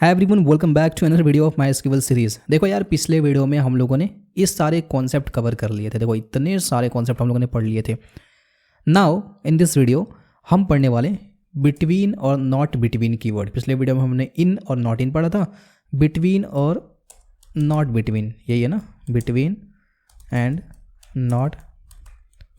Hi everyone, welcome back to another video of my skill series. देखो यार, पिछले video में हम लोगों ने इस सारे कॉन्सेप्ट कवर कर लिए थे। देखो इतने सारे कॉन्सेप्ट हम लोगों ने पढ़ लिए थे। नाउ इन दिस वीडियो हम पढ़ने वाले बिटवीन और नॉट बिटवीन कीवर्ड। पिछले वीडियो में हमने इन और नॉट इन पढ़ा था, बिटवीन और नॉट बिटवीन, यही है ना, between and not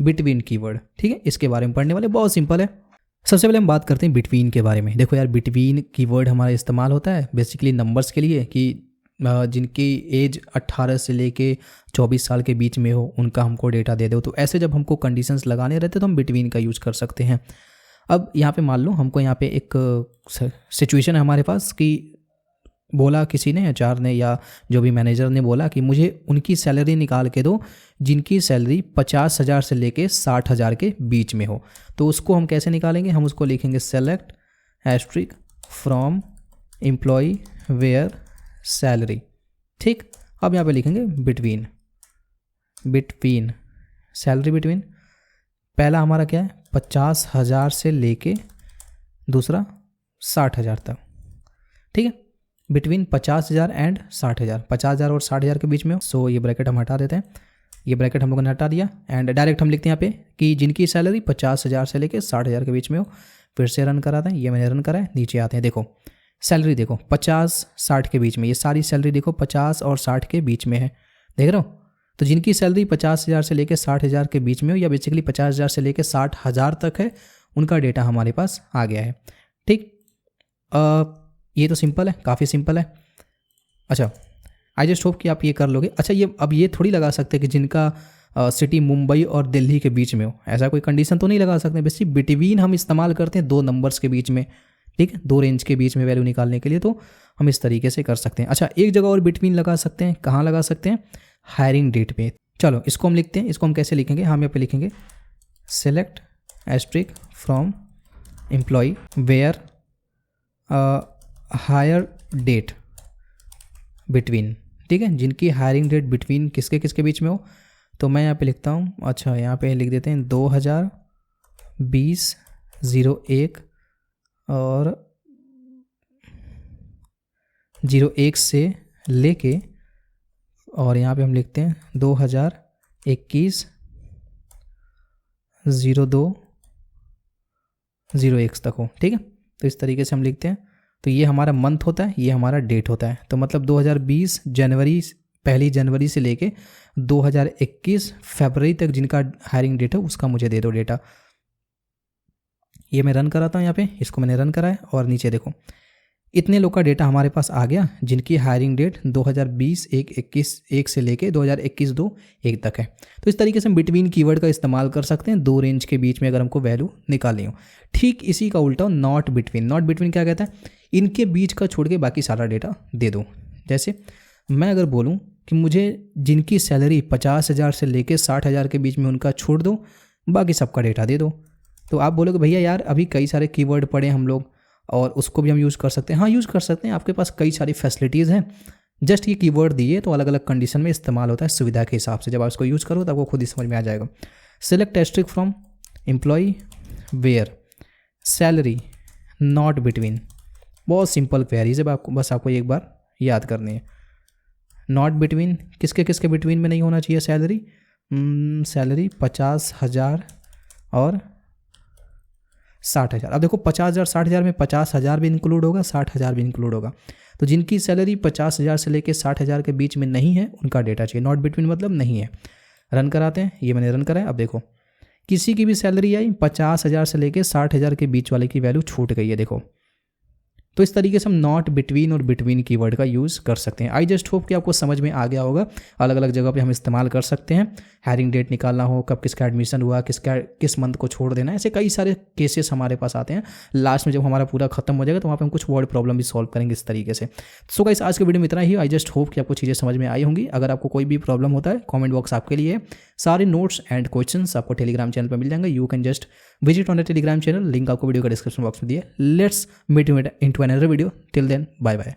between keyword. ठीक है, इसके बारे में पढ़ने वाले, बहुत सिंपल है। सबसे पहले हम बात करते हैं बिटवीन के बारे में। देखो यार, बिटवीन कीवर्ड हमारा इस्तेमाल होता है बेसिकली नंबर्स के लिए कि जिनकी एज 18 से लेके 24 साल के बीच में हो, उनका हमको डेटा दे दो। तो ऐसे जब हमको कंडीशंस लगाने रहते तो हम बिटवीन का यूज़ कर सकते हैं। अब यहाँ पे मान लो हमको यहाँ पे एक सिचुएशन है हमारे पास कि बोला किसी ने, एचआर ने या जो भी मैनेजर ने बोला कि मुझे उनकी सैलरी निकाल के दो जिनकी सैलरी 50,000 से लेके 60,000 के बीच में हो। तो उसको हम कैसे निकालेंगे? हम उसको लिखेंगे select asterisk from employee where salary. ठीक, अब यहाँ पे लिखेंगे बिटवीन, बिटवीन सैलरी बिटवीन। पहला हमारा क्या है? 50,000 से लेके दूसरा 60,000 तक। ठीक है, बिटवीन 50,000 एंड 60,000, 50,000 और 60,000 के बीच में हो। सो ये ब्रैकेट हम हटा देते हैं, ये ब्रैकेट हम लोगों ने हटा दिया एंड डायरेक्ट हम लिखते हैं यहाँ पे कि जिनकी सैलरी 50,000 से लेके 60,000 के बीच में हो। फिर से रन कराते हैं, ये मैंने रन करा है। नीचे आते हैं, देखो सैलरी देखो 50-60 के बीच में, ये सारी सैलरी देखो 50 और 60 के बीच में है, देख रहे हो। तो जिनकी सैलरी 50,000 से लेके 60,000 के बीच में हो या बेसिकली 50,000 से लेके 60,000 तक है, उनका डेटा हमारे पास आ गया है। ठीक, ये तो सिंपल है, काफ़ी सिंपल है। अच्छा, आई जस्ट होप कि आप ये कर लोगे। अच्छा, ये अब ये थोड़ी लगा सकते हैं कि जिनका सिटी मुंबई और दिल्ली के बीच में हो, ऐसा कोई कंडीशन तो नहीं लगा सकते। बेसिकली बिटवीन हम इस्तेमाल करते हैं दो नंबर्स के बीच में, ठीक है, दो रेंज के बीच में वैल्यू निकालने के लिए, तो हम इस तरीके से कर सकते हैं। अच्छा, एक जगह और बिटवीन लगा सकते हैं, कहाँ लगा सकते हैं? हायरिंग डेट पे। चलो इसको हम लिखते हैं, इसको हम कैसे लिखेंगे? हम यहाँ पे लिखेंगे select asterisk from employee where hire date between. ठीक है, जिनकी हायरिंग डेट बिटवीन किसके किसके बीच में हो। तो मैं यहाँ पे लिखता हूँ, अच्छा यहाँ पे लिख देते हैं 2020-01 और 01 से लेके, और यहाँ पे हम लिखते हैं 2021-02-01 तक हो। ठीक है, तो इस तरीके से हम लिखते हैं। तो ये हमारा मंथ होता है, ये हमारा डेट होता है। तो मतलब 2020 जनवरी, पहली जनवरी से लेके 2021 फरवरी तक जिनका हायरिंग डेट है उसका मुझे दे दो डेटा। ये मैं रन कराता हूँ, यहाँ पे इसको मैंने रन करा है और नीचे देखो इतने लोग का डेटा हमारे पास आ गया जिनकी हायरिंग डेट 2020-1 से लेके 2021-2-1 तक है। तो इस तरीके से हम बिटवीन कीवर्ड का इस्तेमाल कर सकते हैं दो रेंज के बीच में अगर हमको वैल्यू निकालनी हो। ठीक इसी का उल्टा नॉट बिटवीन। नॉट बिटवीन क्या कहता है? इनके बीच का छोड़ के बाकी सारा डेटा दे दो। जैसे मैं अगर बोलूँ कि मुझे जिनकी सैलरी 50,000 से लेके 60,000 के बीच में उनका छोड़ दो, बाकी सबका डेटा दे दो। तो आप बोलोगे भैया यार अभी कई सारे कीवर्ड पढ़े हम लोग और उसको भी हम यूज़ कर सकते हैं। हाँ, यूज़ कर सकते हैं, आपके पास कई सारी फैसिलिटीज़ हैं। जस्ट ये कीवर्ड दिए तो अलग अलग कंडीशन में इस्तेमाल होता है सुविधा के हिसाब से। जब आप इसको यूज़ करो तो आपको खुद ही समझ में आ जाएगा। Select asterisk from employee where salary not between. बहुत सिंपल क्वेरीज है, आपको बस आपको एक बार याद करनी है। नॉट बिटवीन किसके किसके बिटवीन में नहीं होना चाहिए सैलरी? सैलरी 50,000 और 60,000। अब देखो 50,000 60,000 में 50,000 भी इंक्लूड होगा, 60,000 भी इंक्लूड होगा। तो जिनकी सैलरी 50,000 से लेके 60,000 के बीच में नहीं है उनका डेटा चाहिए। नॉट बिटवीन मतलब नहीं है। रन कराते हैं, ये मैंने रन करा है। अब देखो किसी की भी सैलरी आई 50,000 से लेके 60,000 के बीच वाले की वैल्यू छूट गई है, देखो। तो इस तरीके से हम नॉट बिटवीन और बिटवीन कीवर्ड का यूज़ कर सकते हैं। आई जस्ट होप कि आपको समझ में आ गया होगा। अलग अलग जगह पे हम इस्तेमाल कर सकते हैं। हायरिंग डेट निकालना हो, कब किसका एडमिशन हुआ, किस मंथ को छोड़ देना, ऐसे कई सारे केसेस हमारे पास आते हैं। लास्ट में जब हमारा पूरा खत्म हो जाएगा तो वहाँ पे हम कुछ वर्ड प्रॉब्लम भी सॉल्व करेंगे इस तरीके से। सो गाइस, आज के वीडियो में इतना ही। आई जस्ट होप कि आपको चीज़ें समझ में आई होंगी। अगर आपको कोई भी प्रॉब्लम होता है, कॉमेंट बॉक्स आपके लिए है। सारे नोट्स एंड क्वेश्चंस आपको टेलीग्राम चैनल पर मिल जाएंगे। You can just visit on the Telegram channel, link आपको वीडियो का डिस्क्रिप्शन बॉक्स में दिया। Let's meet you into another video. Till then, bye bye.